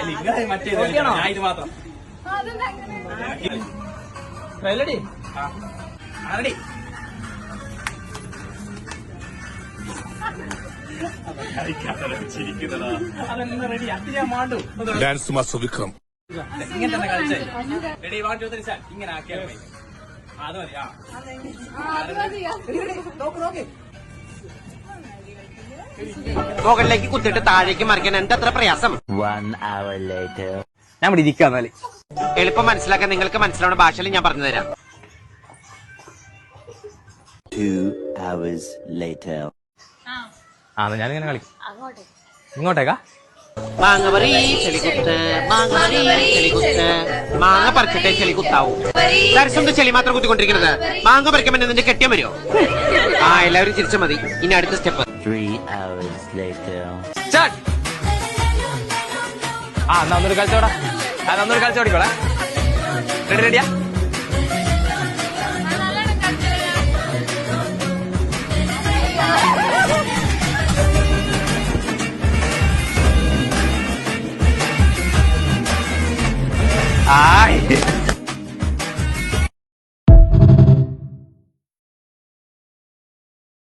ഞാൻ ഇത് മാത്രം റെഡി അതെല്ലാം റെഡി അത് ഞാൻ മാണ്ടു ഡാൻസ് മാസ്റ്റർ വിക്രം ഇങ്ങനെ തന്നെ കളിച്ചേ റെഡി 1 2 3 ഇങ്ങനെ ആക്കിയാൽ മതി അത് മതി മുകളിലേക്ക് കുത്തിട്ട് താഴേക്ക് മറിക്കാൻ എന്തത്ര പ്രയാസം. ഞാൻ ഇവിടെ ഇരിക്കാന്നാല് എളുപ്പം മനസ്സിലാക്കാൻ നിങ്ങൾക്ക് മനസ്സിലാവുന്ന ഭാഷയിൽ ഞാൻ പറഞ്ഞു തരാം. 2 hours later. ഞാനിങ്ങനെ കളിക്കും ഇങ്ങോട്ടേക്കാ മാങ്ങ ചെളികുത്ത് മാങ്ങ പറിച്ചിട്ടേ ചെളി കുത്താവൂ. ദർശനം ചെളി മാത്രം കുത്തിക്കൊണ്ടിരിക്കുന്നത്. മാങ്ങ പറിക്കുമ്പോൾ നിന്റെ കെട്ടിയം വരുമോ? എല്ലാവരും ചിരിച്ചു മതി. ഇനി അടുത്ത സ്റ്റെപ്പ്. 3 hours later. ഒന്നൊരു കളിച്ചോടാ ഒന്നൊരു കളിച്ചോടിക്കോളെ റെഡി റെഡിയാ